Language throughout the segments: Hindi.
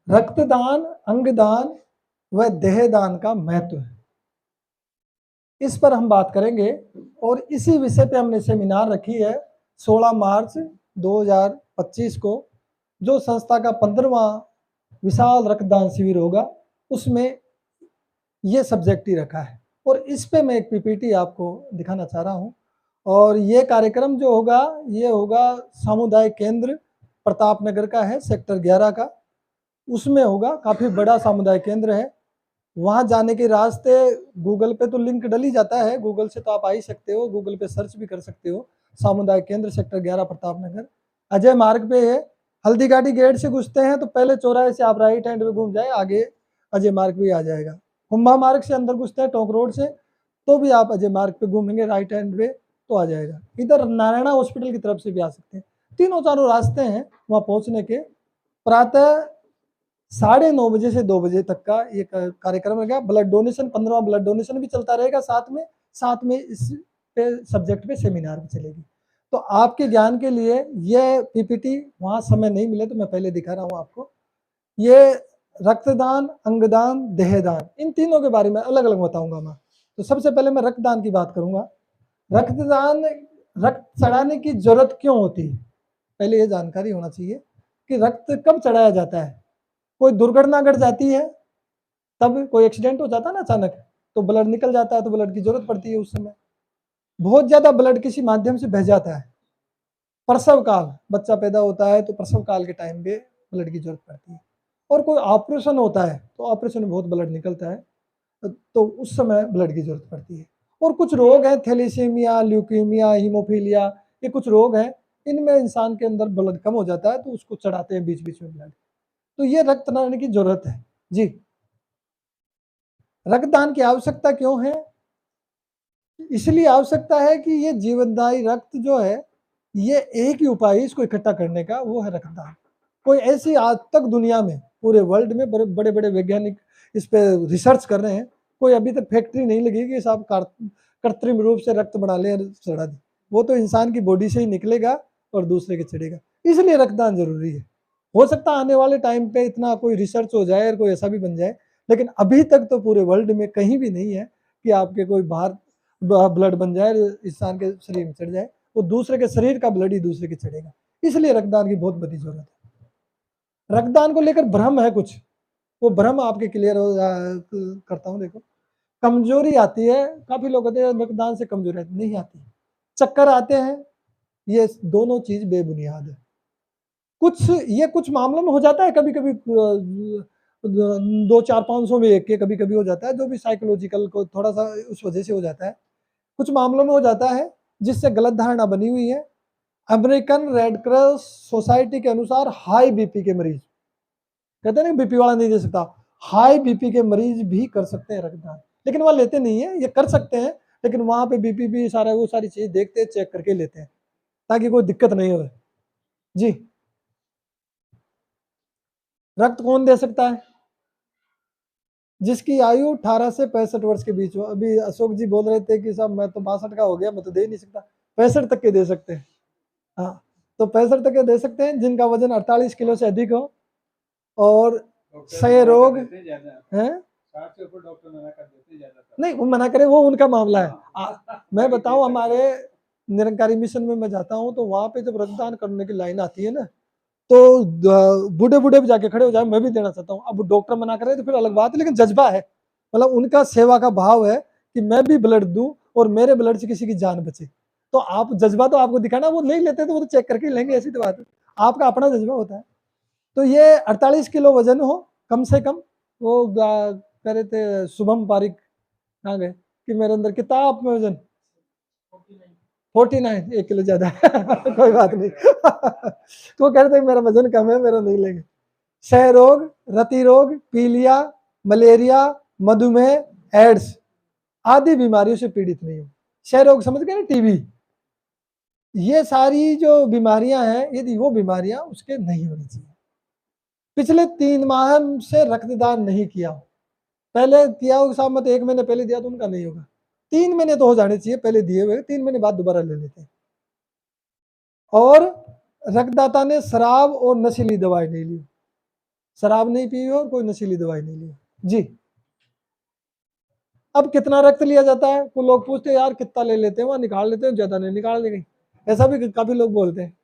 रक्तदान, अंगदान व देहदान का महत्व है, इस पर हम बात करेंगे। और इसी विषय पे हमने सेमिनार रखी है 16 मार्च 2025 को, जो संस्था का 15वां विशाल रक्तदान शिविर होगा, उसमें ये सब्जेक्ट ही रखा है। और इस पे मैं एक पीपीटी आपको दिखाना चाह रहा हूँ। और ये कार्यक्रम जो होगा, ये होगा सामुदायिक केंद्र प्रतापनगर का है, सेक्टर 11 का, उसमें होगा। काफ़ी बड़ा सामुदायिक केंद्र है। वहाँ जाने के रास्ते गूगल पे तो लिंक डल ही जाता है, गूगल से तो आप आ ही सकते हो, गूगल पे सर्च भी कर सकते हो, सामुदायिक केंद्र सेक्टर 11 प्रतापनगर, अजय मार्ग पे है। हल्दी घाटी गेट से घुसते हैं तो पहले चौराहे से आप राइट हैंड पे घूम जाए, आगे अजय मार्ग भी आ जाएगा। कुंभा मार्ग से अंदर घुसते हैं टोंक रोड से, तो भी आप अजय मार्ग पे घूमेंगे राइट हैंड पे तो आ जाएगा। इधर नारायणा हॉस्पिटल की तरफ से भी आ सकते हैं। तीनों चारों रास्ते हैं वहाँ पहुँचने के। प्रातः 9:30 बजे से 2 बजे तक का ये कार्यक्रम रहेगा। ब्लड डोनेशन, 15वां ब्लड डोनेशन भी चलता रहेगा साथ में इस पे सब्जेक्ट पे सेमिनार भी चलेगी। तो आपके ज्ञान के लिए ये पीपीटी, वहाँ समय नहीं मिले तो मैं पहले दिखा रहा हूँ आपको। ये रक्तदान, अंगदान, देहदान, इन तीनों के बारे में अलग अलग बताऊंगा मैं। तो सबसे पहले मैं रक्तदान की बात करूंगा। रक्तदान, रक्त चढ़ाने की जरूरत क्यों होती है, पहले ये जानकारी होना चाहिए कि रक्त कब चढ़ाया जाता है। कोई दुर्घटना घट जाती है, तब कोई एक्सीडेंट हो जाता है ना अचानक, तो ब्लड निकल जाता है, तो ब्लड की जरूरत पड़ती है उस समय। बहुत ज्यादा ब्लड किसी माध्यम से बह जाता है, प्रसव काल, बच्चा पैदा होता है तो प्रसव काल के टाइम पे ब्लड की जरूरत पड़ती है। और कोई ऑपरेशन होता है तो ऑपरेशन में बहुत ब्लड निकलता है, तो उस समय ब्लड की जरूरत पड़ती है। और कुछ रोग हैं, थैलेसीमिया, ल्यूकीमिया, हीमोफीलिया, ये कुछ रोग हैं, इनमें इंसान के अंदर ब्लड कम हो जाता है तो उसको चढ़ाते हैं बीच बीच में ब्लड। तो ये रक्तदान की जरूरत है जी। रक्तदान की आवश्यकता क्यों है? इसलिए आवश्यकता है कि ये जीवनदायी रक्त जो है, ये एक ही उपाय है इसको इकट्ठा करने का, वो है रक्तदान। कोई ऐसी आज तक दुनिया में, पूरे वर्ल्ड में बड़े बड़े वैज्ञानिक इस पे रिसर्च कर रहे हैं, कोई अभी तक फैक्ट्री नहीं लगी कि साहब कृत्रिम रूप से रक्त बना ले चढ़ा दे। वो तो इंसान की बॉडी से ही निकलेगा और दूसरे के चढ़ेगा। इसलिए रक्तदान जरूरी है। हो सकता है आने वाले टाइम पे इतना कोई रिसर्च हो जाए और कोई ऐसा भी बन जाए, लेकिन अभी तक तो पूरे वर्ल्ड में कहीं भी नहीं है कि आपके कोई बाहर ब्लड बन जाए, इंसान के शरीर में चढ़ जाए, वो दूसरे के शरीर का ब्लड ही दूसरे के चढ़ेगा। इसलिए रक्तदान की बहुत बड़ी जरूरत है। रक्तदान को लेकर भ्रम है कुछ, वो भ्रम आपके क्लियर करता हूँ। देखो, कमजोरी आती है, काफी लोग कहते हैं रक्तदान से कमजोरी आती, नहीं आती। चक्कर आते हैं, ये दोनों चीज बेबुनियाद है। कुछ मामलों में हो जाता है, कभी कभी 200-400-500 में एक के कभी कभी हो जाता है, जो भी साइकोलॉजिकल को थोड़ा सा उस वजह से हो जाता है। कुछ मामलों में हो जाता है जिससे गलत धारणा बनी हुई है। अमेरिकन रेड क्रॉस सोसाइटी के अनुसार हाई बीपी के मरीज, कहते हैं ना बीपी वाला नहीं दे सकता, हाई बीपी के मरीज भी कर सकते हैं रक्तदान, लेकिन वह लेते नहीं है। ये कर सकते हैं, लेकिन वहां पे बीपी भी सारा वो सारी चीज देखते हैं, चेक करके लेते हैं ताकि कोई दिक्कत नहीं हो जी। रक्त कौन दे सकता है? जिसकी आयु 18 से 65 वर्ष के बीच हो। अभी अशोक जी बोल रहे थे कि साहब मैं तो 62 का हो गया, मैं तो दे नहीं सकता। 65 तक के दे सकते हैं। हाँ, तो 65 तक के दे सकते हैं जिनका वजन 48 किलो से अधिक हो और क्षय रोग है। नहीं, वो मना करे, वो उनका मामला है। मैं बताऊं, हमारे निरंकारी मिशन में मैं जाता हूं तो वहां पे जब रक्तदान करने की लाइन आती है ना, तो बूढ़े बूढ़े भी जाके खड़े हो जाए, मैं भी देना चाहता हूँ। अब डॉक्टर मना करे तो फिर अलग बात है, लेकिन जज्बा है, मतलब उनका सेवा का भाव है कि मैं भी ब्लड दूं और मेरे ब्लड से किसी की जान बचे। तो आप जज्बा तो आपको दिखाना, वो नहीं लेते तो वो तो चेक करके लेंगे, ऐसी तो बात है, आपका अपना जज्बा होता है। तो ये 48 किलो वजन हो कम से कम। वो कह रहे थे शुभम पारिक, कहाँ गए, कि मेरे अंदर कितना आप में वजन 49, 1 किलो ज्यादा है कोई बात नहीं तो वो कह रहे थे मेरा वजन कम है, मेरा नहीं लेंगे। क्षय रोग, रति रोग, पीलिया, मलेरिया, मधुमेह, एड्स आदि बीमारियों से पीड़ित नहीं हो। क्षय रोग समझ गए ना, टीबी, ये सारी जो बीमारियां हैं, यदि वो बीमारियां उसके नहीं होनी चाहिए। पिछले 3 माह से रक्तदान नहीं किया हो, पहले किया हो साहब, मत 1 महीने पहले दिया तो उनका नहीं होगा। 3 महीने तो हो जाने चाहिए पहले दिए हुए, 3 महीने बाद दोबारा ले लेते हैं। और रक्तदाता ने शराब और नशीली दवाई नहीं ली, शराब नहीं पी और कोई नशीली दवाई नहीं ली जी। अब कितना रक्त लिया जाता है, तो लोग पूछते हैं यार कितना ले लेते हैं, वहां निकाल लेते हैं, ज्यादा नहीं निकाल लेंगे, ऐसा भी काफी लोग बोलते हैं।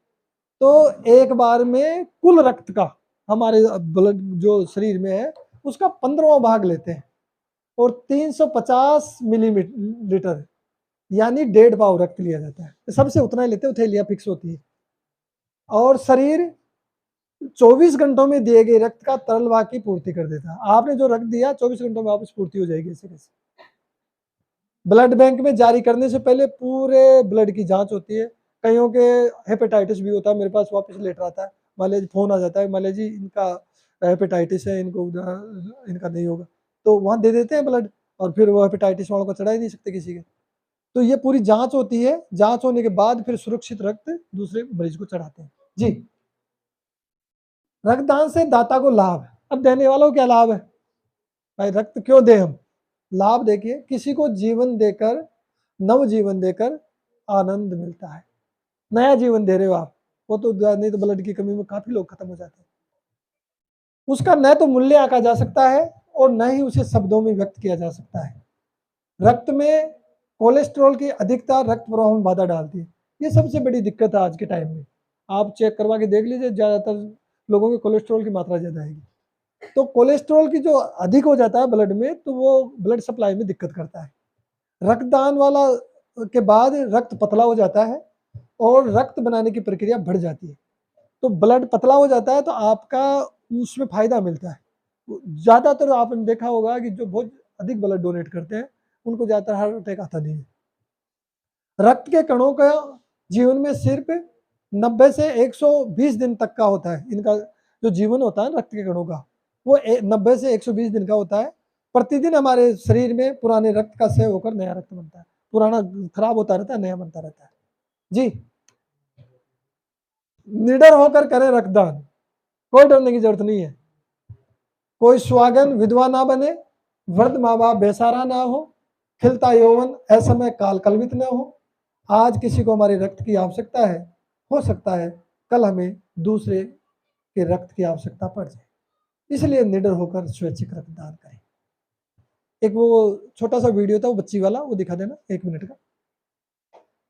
तो एक बार में कुल रक्त का हमारे ब्लड जो शरीर में है उसका 15वां भाग लेते हैं, और 350 मिलीलीटर यानी 1.5 पाव रक्त लिया जाता है। तो सबसे उतना ही लेते हैं, थैलियां फिक्स होती है। और शरीर 24 घंटों में दिए गए रक्त का तरल भाग की पूर्ति कर देता है। आपने जो रक्त दिया 24 घंटों में वापस पूर्ति हो जाएगी ऐसे कैसे। ब्लड बैंक में जारी करने से पहले पूरे ब्लड की जांच होती है। कईयों के हेपेटाइटिस भी होता है, मेरे पास वापस लेटर आता है, मान लीजिए फोन आ जाता है, मान लीजिए इनका हेपेटाइटिस है, इनको इनका नहीं होगा, तो वहाँ दे देते हैं ब्लड, और फिर वो हेपेटाइटिस वालों को चढ़ा ही नहीं सकते किसी के। तो ये पूरी जांच होती है, जांच होने के बाद फिर सुरक्षित रक्त दूसरे मरीज को चढ़ाते हैं जी। रक्तदान से दाता को लाभ, अब देने वालों को क्या लाभ है भाई, रक्त क्यों दे हम। लाभ देखिए, किसी को जीवन देकर, नव जीवन देकर आनंद मिलता है, नया जीवन दे रहे हो आप, वो तो नहीं तो ब्लड की कमी में काफी लोग खत्म हो जाते हैं। उसका न तो मूल्य आंका जा सकता है और न ही उसे शब्दों में व्यक्त किया जा सकता है। रक्त में कोलेस्ट्रॉल की अधिकता रक्त प्रवाह में बाधा डालती है, ये सबसे बड़ी दिक्कत है आज के टाइम में। आप चेक करवा के देख लीजिए, ज्यादातर लोगों के कोलेस्ट्रॉल की मात्रा ज्यादा आएगी। तो कोलेस्ट्रॉल की जो अधिक हो जाता है ब्लड में, तो वो ब्लड सप्लाई में दिक्कत करता है। रक्तदान वाला के बाद रक्त पतला हो जाता है और रक्त बनाने की प्रक्रिया बढ़ जाती है। तो ब्लड पतला हो जाता है तो आपका उसमें फायदा मिलता है। ज्यादातर आपने देखा होगा कि जो बहुत अधिक ब्लड डोनेट करते हैं उनको ज्यादातर हार्ट अटैक आता नहीं है। रक्त के कणों का जीवन में सिर्फ 90 से 120 दिन तक का होता है। इनका जो जीवन होता है रक्त के कणों का, वो 90 से 120 दिन का होता है। प्रतिदिन हमारे शरीर में पुराने रक्त का क्षय होकर नया रक्त बनता है, पुराना खराब होता रहता है, नया बनता रहता है जी। निडर होकर करें रक्तदान, कोई डरने की जरूरत नहीं है। कोई स्वागन विधवा ना बने, वृद्ध माँ बाप बेसहारा ना हो, खिलता यौवन असमय काल कलवित न हो। आज किसी को हमारे रक्त की आवश्यकता है, हो सकता है कल हमें दूसरे के रक्त की आवश्यकता पड़ जाए, इसलिए निडर होकर स्वैच्छिक रक्तदान करें। एक वो छोटा सा वीडियो था वो बच्ची वाला, वो दिखा देना 1 मिनट का।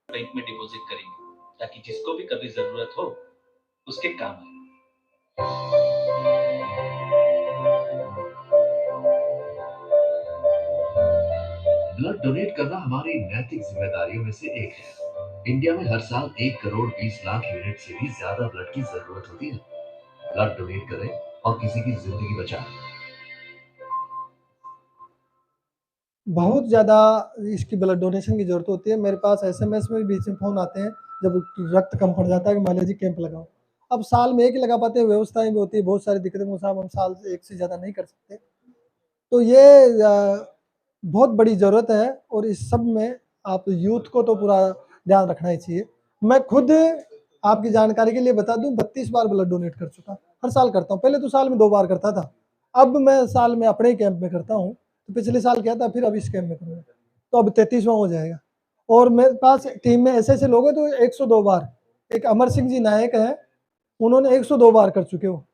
बैंक में डिपॉजिट करेंगे ताकि जिसको भी कभी जरूरत हो उसके काम आए। ब्लड डोनेट करना हमारी नैतिक जिम्मेदारियों में से एक है। इंडिया में हर साल 1 करोड़ 20 लाख यूनिट से भी ज्यादा ब्लड की जरूरत होती है। ब्लड डोनेट करें और किसी की जिंदगी बचाएं। बहुत ज़्यादा इसकी ब्लड डोनेशन की ज़रूरत होती है। मेरे पास एसएमएस में बीच में फ़ोन आते हैं जब रक्त कम पड़ जाता है कि मान लीजिए कैंप लगाओ। अब साल में एक ही लगा पाते हैं, व्यवस्थाएं भी होती है, बहुत सारी दिक्कतें के साथ हम साल से एक से ज़्यादा नहीं कर सकते। तो ये बहुत बड़ी ज़रूरत है, और इस सब में आप यूथ को तो पूरा ध्यान रखना ही चाहिए। मैं खुद आपकी जानकारी के लिए बता दूं, 32 बार ब्लड डोनेट कर चुका, हर साल करता हूँ। पहले तो साल में 2 बार करता था, अब मैं साल में अपने ही कैंप में करता हूँ। तो पिछले साल किया था, फिर अब इस कैंप में करूँगा, तो अब 33वां हो जाएगा। और मेरे पास टीम में ऐसे ऐसे लोग हैं तो 102 बार, एक अमर सिंह जी नायक है, उन्होंने 102 बार कर चुके हो,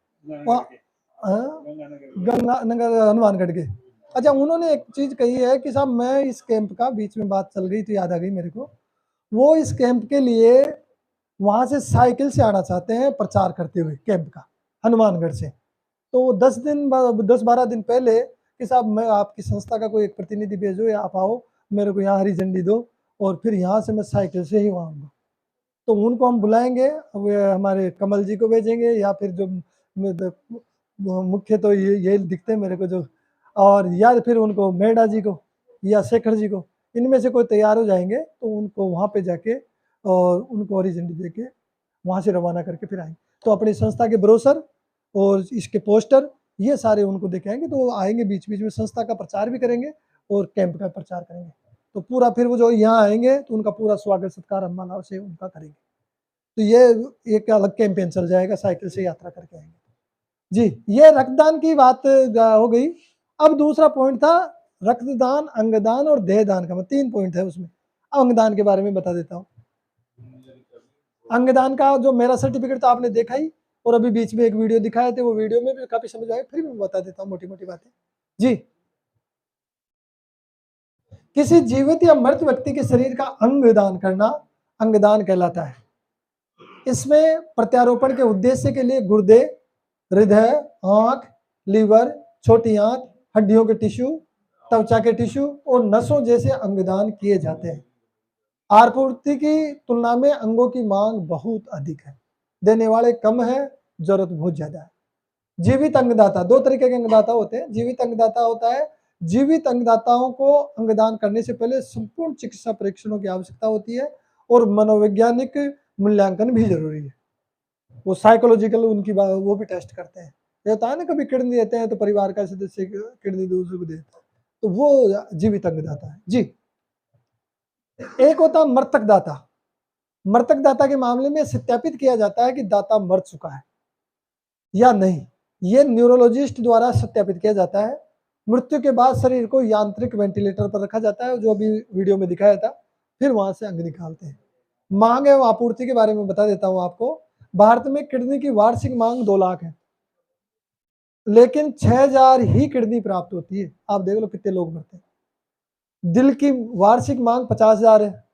गंगा नगर हनुमानगढ़ के। अच्छा, उन्होंने एक चीज कही है कि साहब मैं इस कैंप का, बीच में बात चल गई तो याद आ गई मेरे को, वो इस कैंप के लिए वहां से साइकिल से आना चाहते हैं प्रचार करते हुए कैंप का, हनुमानगढ़ से। तो 10-12 दिन पहले कि साहब मैं आपकी संस्था का कोई एक प्रतिनिधि भेजो या आप आओ, मेरे को यहाँ हरी झंडी दो, और फिर यहाँ से मैं साइकिल से ही वहाँ आऊँगा। तो उनको हम बुलाएंगे, वे हमारे कमल जी को भेजेंगे, या फिर जो मुख्य तो ये दिखते हैं मेरे को जो, और या फिर उनको मेडा जी को या शेखर जी को, इनमें से कोई तैयार हो जाएंगे तो उनको वहाँ पे जाके और उनको हरी झंडी दे के वहाँ से रवाना करके फिर आएंगे। तो अपनी संस्था के ब्रोशर और इसके पोस्टर ये सारे उनको देके आएंगे, तो आएंगे बीच बीच में संस्था का प्रचार भी करेंगे और कैंप का प्रचार करेंगे। तो पूरा फिर वो जो यहाँ आएंगे तो उनका पूरा स्वागत सत्कार हम मानव से उनका करेंगे। तो ये एक अलग कैंपेन चल जाएगा, साइकिल से यात्रा करके आएंगे जी। ये रक्तदान की बात हो गई। अब दूसरा पॉइंट था रक्तदान, अंगदान और देहदान का, 3 पॉइंट है उसमें। अब अंगदान के बारे में बता देता हूँ। अंगदान का जो मेरा सर्टिफिकेट तो आपने देखा ही, और अभी बीच में एक वीडियो दिखाए थे, वो वीडियो में भी काफी समझ आए, फिर भी मैं बता देता हूँ मोटी मोटी बातें। जी, किसी जीवित या मृत व्यक्ति के शरीर का अंग दान करना अंगदान कहलाता है। इसमें प्रत्यारोपण के उद्देश्य के लिए गुर्दे, हृदय, आंख, लीवर, छोटी आंत, हड्डियों के टिश्यू, त्वचा के टिश्यू और नसों जैसे अंगदान किए जाते हैं। आपूर्ति की तुलना में अंगों की मांग बहुत अधिक है, देने वाले कम है, जरूरत बहुत ज्यादा है। जीवित अंगदाता, दो तरीके के अंगदाता होते हैं। जीवित अंगदाता होता है, जीवित अंगदाताओं को अंगदान करने से पहले संपूर्ण चिकित्सा परीक्षणों की आवश्यकता होती है और मनोवैज्ञानिक मूल्यांकन भी जरूरी है। वो साइकोलॉजिकल उनकी वो भी टेस्ट करते हैं। ये होता है ना, कभी किडनी देते हैं तो परिवार का सदस्य किडनी दूसरे को देता है, तो वो जीवित अंगदाता है। जी, एक होता है मृतक दाता। मृतक दाता के मामले में सत्यापित किया जाता है कि दाता मर चुका है या नहीं। ये न्यूरोलॉजिस्ट द्वारा सत्यापित किया जाता है। मृत्यु के बाद शरीर को यांत्रिक वेंटिलेटर पर रखा जाता है, जो अभी वीडियो में दिखाया था, फिर वहां से अंग निकालते हैं। मांग एवं आपूर्ति के बारे में बता देता हूं आपको। भारत में किडनी की वार्षिक मांग 2 लाख है, लेकिन 6000 ही किडनी प्राप्त होती है। आप देख लो कितने लोग मरते हैं। दिल की वार्षिक मांग 50,000 है,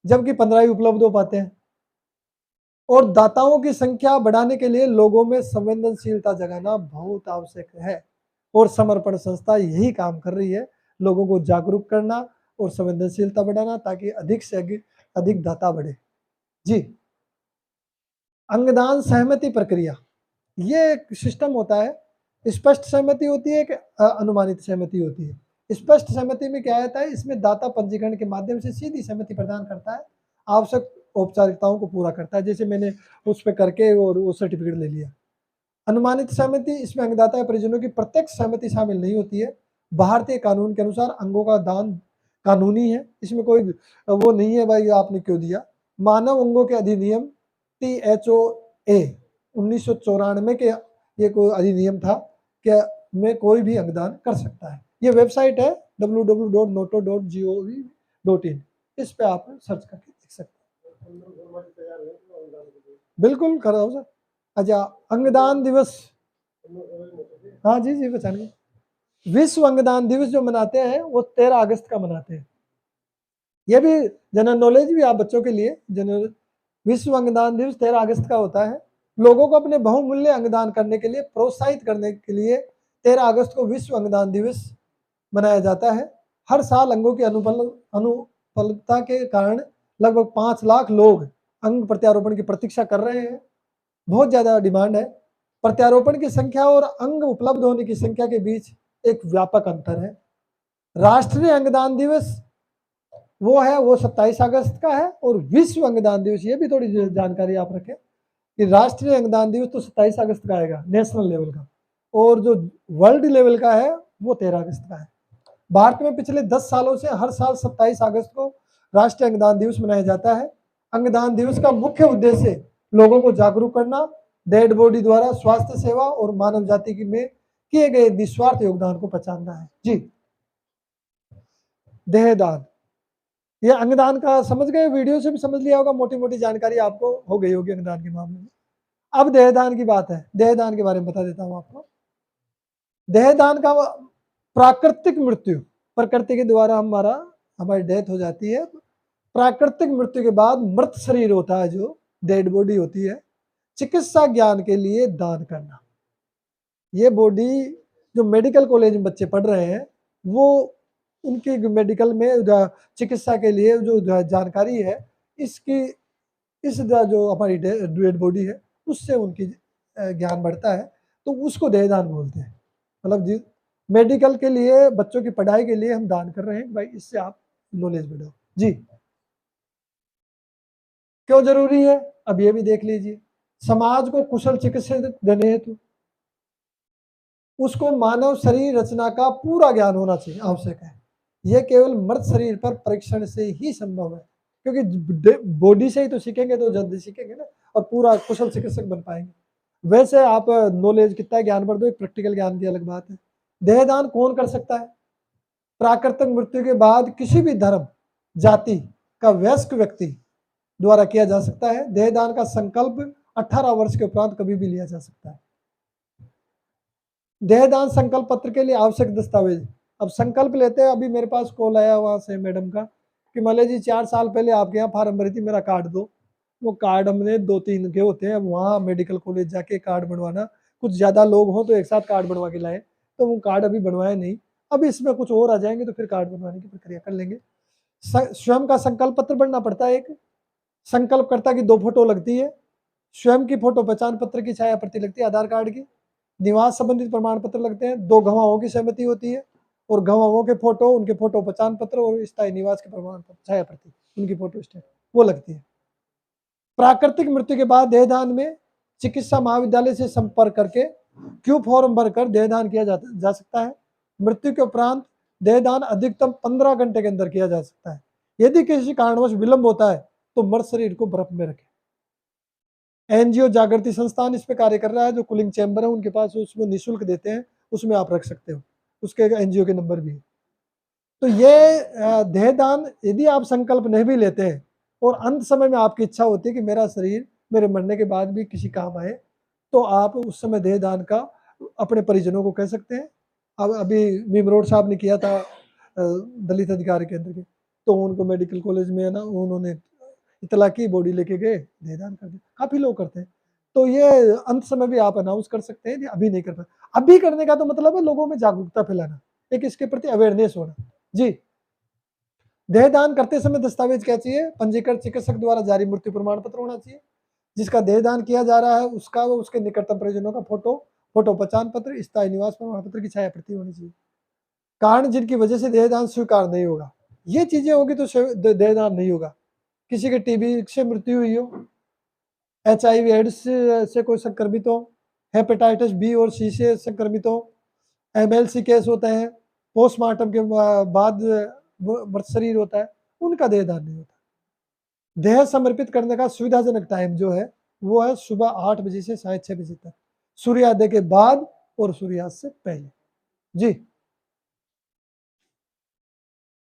जबकि 15 ही उपलब्ध हो पाते हैं। और दाताओं की संख्या बढ़ाने के लिए लोगों में संवेदनशीलता जगाना बहुत आवश्यक है, और समर्पण संस्था यही काम कर रही है, लोगों को जागरूक करना और संवेदनशीलता बढ़ाना, ताकि अधिक से अधिक दाता बढ़े। जी, अंगदान सहमति प्रक्रिया, ये एक सिस्टम होता है। स्पष्ट सहमति होती है कि अनुमानित सहमति होती है। स्पष्ट सहमति में क्या होता है, इसमें दाता पंजीकरण के माध्यम से सीधी सहमति प्रदान करता है, आवश्यक औपचारिकताओं को पूरा करता है, जैसे मैंने उस पर करके और वो सर्टिफिकेट ले लिया। अनुमानित सहमति, इसमें अंगदाता या परिजनों की प्रत्यक्ष सहमति शामिल नहीं होती है। भारतीय कानून के अनुसार अंगों का दान कानूनी है, इसमें कोई वो नहीं है भाई आपने क्यों दिया। मानव अंगों के अधिनियम THOA 1994 के ये कोई अधिनियम था कि में कोई भी अंगदान कर सकता है। ये वेबसाइट है www.noto.gov.in, इस पे आप सर्च करके देख सकते हैं। बिल्कुल कराओ सर। अच्छा, अंगदान दिवस, हाँ जी जी पहचान गए। विश्व अंगदान दिवस जो मनाते हैं वो 13 अगस्त का मनाते हैं। ये भी जनरल नॉलेज भी आप बच्चों के लिए, जनरल विश्व अंगदान दिवस 13 अगस्त का होता है। लोगों को अपने बहुमूल्य अंगदान करने के लिए प्रोत्साहित करने के लिए 13 अगस्त को विश्व अंगदान दिवस मनाया जाता है। हर साल अंगों की अनुपलब्धता के कारण लगभग 5 लाख लोग अंग प्रत्यारोपण की प्रतीक्षा कर रहे हैं। बहुत ज्यादा डिमांड है। प्रत्यारोपण की संख्या और अंग उपलब्ध होने की संख्या के बीच एक व्यापक अंतर है। राष्ट्रीय अंगदान दिवस वो 27 अगस्त का है, और विश्व अंगदान दिवस, ये भी थोड़ी जानकारी आप रखें कि राष्ट्रीय अंगदान दिवस तो 27 अगस्त का आएगा नेशनल लेवल का, और जो वर्ल्ड लेवल का है वो 13 अगस्त का है। भारत में पिछले 10 सालों से हर साल 27 अगस्त को राष्ट्रीय अंगदान दिवस मनाया जाता है। अंगदान दिवस का मुख्य उद्देश्य लोगों को जागरूक करना, डेड बॉडी द्वारा स्वास्थ्य सेवा और मानव जाति की में किए गए निस्वार्थ योगदान को पहचानना है। जी, देहदान, ये अंगदान का समझ गए, वीडियो से भी समझ लिया होगा, मोटी मोटी जानकारी आपको हो गई होगी अंगदान के मामले में। अब देहदान की बात है, देहदान के बारे में बता देता हूं आपको। देहदान का प्राकृतिक मृत्यु, प्रकृति के द्वारा हमारी डेथ हो जाती है। प्राकृतिक मृत्यु के बाद मृत शरीर होता है, जो डेड बॉडी होती है, चिकित्सा ज्ञान के लिए दान करना। ये बॉडी जो मेडिकल कॉलेज में बच्चे पढ़ रहे हैं, वो उनकी मेडिकल में चिकित्सा के लिए जो जानकारी है, इसकी इस जो हमारी डेड बॉडी है उससे उनकी ज्ञान बढ़ता है, तो उसको देहदान बोलते हैं। मतलब मेडिकल के लिए, बच्चों की पढ़ाई के लिए हम दान कर रहे हैं भाई, इससे आप नॉलेज बढ़ाओ। जी, क्यों जरूरी है अब ये भी देख लीजिए। समाज को कुशल चिकित्सा देने हेतु उसको मानव शरीर रचना का पूरा ज्ञान होना चाहिए, आवश्यक है। यह केवल मृत शरीर पर परीक्षण से ही संभव है, क्योंकि बॉडी से ही तो सीखेंगे तो जल्दी सीखेंगे ना, और पूरा कुशल चिकित्सक बन पाएंगे। वैसे आप नॉलेज कितना ज्ञान बढ़ दो, एक प्रैक्टिकल ज्ञान की अलग बात है। देहदान कौन कर सकता है? प्राकृतिक मृत्यु के बाद किसी भी धर्म जाति का वयस्क व्यक्ति द्वारा किया जा सकता है। देहदान का संकल्प 18 वर्ष के उपरांत कभी भी लिया जा सकता है। देहदान संकल्प पत्र के लिए आवश्यक दस्तावेज। अब संकल्प लेते हैं, अभी मेरे पास कॉल आया वहां से मैडम का कि मले जी 4 साल पहले आपके यहाँ फार्म भरी थी, मेरा कार्ड दो। वो कार्ड हमने 2-3 के होते हैं, वहाँ मेडिकल कॉलेज जाके कार्ड बनवाना, कुछ ज़्यादा लोग हों तो एक साथ कार्ड बनवा के लाए, तो वो कार्ड अभी बनवाए नहीं। अब इसमें कुछ और आ जाएंगे तो फिर कार्ड बनवाने की प्रक्रिया कर लेंगे। स्वयं का संकल्प पत्र बनना पड़ता है। एक संकल्पकर्ता की 2 फोटो लगती है, स्वयं की फोटो पहचान पत्र की छाया प्रति लगती है, आधार कार्ड की, निवास संबंधित प्रमाण पत्र लगते हैं, 2 गवाहों की सहमति होती है और गवाहों के फोटो, उनके फोटो पहचान पत्र और स्थायी निवास के प्रमाण पत्र छाया प्रति, उनकी फोटो स्टेट वो लगती है। प्राकृतिक मृत्यु के बाद देहदान में चिकित्सा महाविद्यालय से संपर्क करके क्यू फॉर्म भरकर देहदान किया जा सकता है। मृत्यु के उपरांत देहदान अधिकतम 15 घंटे के अंदर किया जा सकता है। यदि किसी कारणवश विलंब होता है तो मृत शरीर को बर्फ में रखें। एनजीओ जागृति संस्थान इस पे कार्य कर रहा है, जो कूलिंग चैम्बर है उनके पास, उसमें निःशुल्क देते हैं, उसमें आप रख सकते हो, उसके एनजीओ के नंबर भी है। तो ये देहदान यदि आप संकल्प नहीं भी लेते हैं और अंत समय में आपकी इच्छा होती है कि मेरा शरीर मेरे मरने के बाद भी किसी काम आए, तो आप उस समय देहदान का अपने परिजनों को कह सकते हैं। अब अभी भीमरोड साहब ने किया था दलित अधिकार केंद्र के, तो उनको मेडिकल कॉलेज में है ना, उन्होंने इतला की, बॉडी लेके गए, देहदान कर दिया। काफी लोग करते हैं, तो ये अंत समय भी आप अनाउंस कर सकते हैं। अभी नहीं कर पाए, अभी करने का तो मतलब है लोगों में जागरूकता फैलाना, एक इसके प्रति अवेयरनेस होना। जी, देहदान करते समय दस्तावेज क्या चाहिए? पंजीकृत चिकित्सक द्वारा जारी मृत्यु प्रमाण पत्र होना चाहिए। जिसका देहदान किया जा रहा है उसका व उसके निकटतम परिजनों का फोटो, फोटो पहचान पत्र, स्थायी निवास प्रमाण पत्र की छाया प्रति होनी चाहिए। कारण जिनकी वजह से देहदान स्वीकार नहीं होगा, ये चीजें होगी तो देहदान नहीं होगा। किसी के टीबी से मृत्यु हुई हो, HIV एड्स से कोई संक्रमित हो, हेपेटाइटिस बी और सी से संक्रमित हो, MLC केस होते हैं, पोस्टमार्टम के बाद मृत शरीर होता है, उनका देहदान नहीं होता। देह समर्पित करने का सुविधाजनक टाइम जो है वो है सुबह 8 बजे से 6:30 बजे तक, सूर्योदय के बाद और सूर्यास्त से पहले। जी,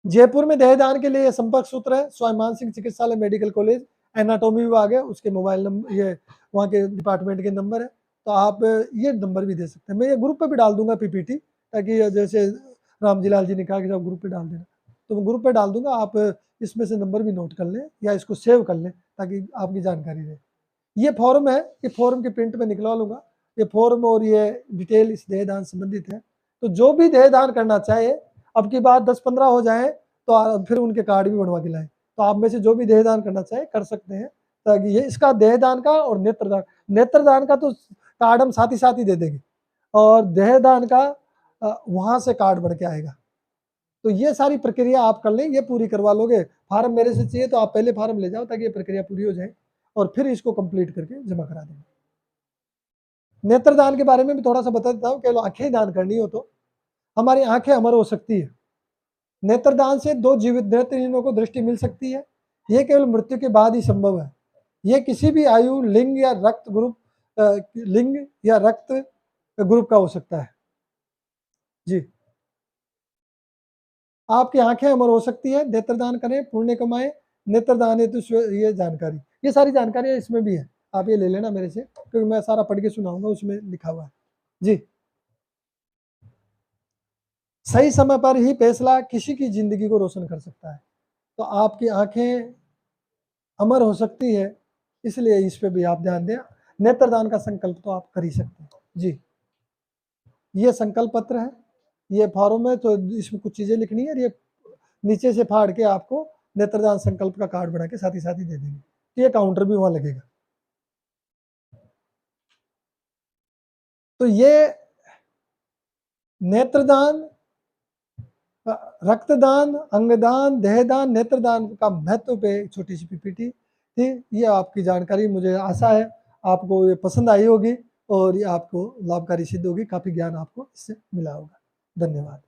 जयपुर में देहदान के लिए संपर्क सूत्र है स्वामी मानसिंह चिकित्सालय मेडिकल कॉलेज, एनाटॉमी विभाग है, उसके मोबाइल नंबर, ये वहाँ के डिपार्टमेंट के नंबर है, तो आप ये नंबर भी दे सकते हैं। मैं ये ग्रुप पे भी डाल दूंगा PPT, ताकि जैसे रामजी लाल जी ने कहा कि जब ग्रुप पे डाल देना, तो मैं ग्रुप पे डाल दूंगा, आप इसमें से नंबर भी नोट कर लें या इसको सेव कर लें ताकि आपकी जानकारी रहे। ये फॉर्म है, ये फॉर्म के प्रिंट में निकलवा लूंगा, ये फॉर्म और ये डिटेल इस देहदान संबंधित है। तो जो भी देहदान करना चाहे, अब की बात 10-15 हो जाए तो फिर उनके कार्ड भी बनवा के लाएं। तो आप में से जो भी देहदान करना चाहे कर सकते हैं, ताकि ये इसका देहदान का और नेत्रदान का तो कार्ड हम साथ ही दे देंगे, और देहदान का वहां से कार्ड बन के आएगा। तो ये सारी प्रक्रिया आप कर लें, ये पूरी करवा लोगे। फार्म मेरे से चाहिए तो आप पहले फार्म ले जाओ ताकि ये प्रक्रिया पूरी हो जाए और फिर इसको कंप्लीट करके जमा करा देंगे। नेत्रदान के बारे में भी थोड़ा सा बता देता हूँ। केवल आंखें दान करनी हो तो हमारी आंखें अमर हो सकती है। नेत्रदान से 2 जीवित नेत्रहीनों को दृष्टि मिल सकती है। यह केवल मृत्यु के बाद ही संभव है। यह किसी भी आयु, लिंग या रक्त ग्रुप का हो सकता है। जी, आपकी आंखें अमर हो सकती है। नेत्रदान करें, पुण्य कमाएं। नेत्रदान हेतु ये जानकारी, ये सारी जानकारी इसमें भी है, आप ये ले लेना मेरे से, क्योंकि मैं सारा पढ़ के सुनाऊंगा, उसमें लिखा हुआ है। जी, सही समय पर ही फैसला किसी की जिंदगी को रोशन कर सकता है। तो आपकी आंखें अमर हो सकती है, इसलिए इस पे भी आप ध्यान दें। नेत्रदान का संकल्प तो आप कर ही सकते हैं। जी, ये संकल्प पत्र है, ये फॉर्म है, तो इसमें कुछ चीजें लिखनी है, ये नीचे से फाड़ के आपको नेत्रदान संकल्प का कार्ड बना के साथ ही दे देंगे। तो ये काउंटर भी वहां लगेगा। तो ये नेत्रदान, रक्तदान, अंगदान, देहदान, नेत्रदान का महत्व पे छोटी सी PPT थी। ये आपकी जानकारी, मुझे आशा है आपको ये पसंद आई होगी और ये आपको लाभकारी सिद्ध होगी। काफी ज्ञान आपको इससे मिला होगा। धन्यवाद।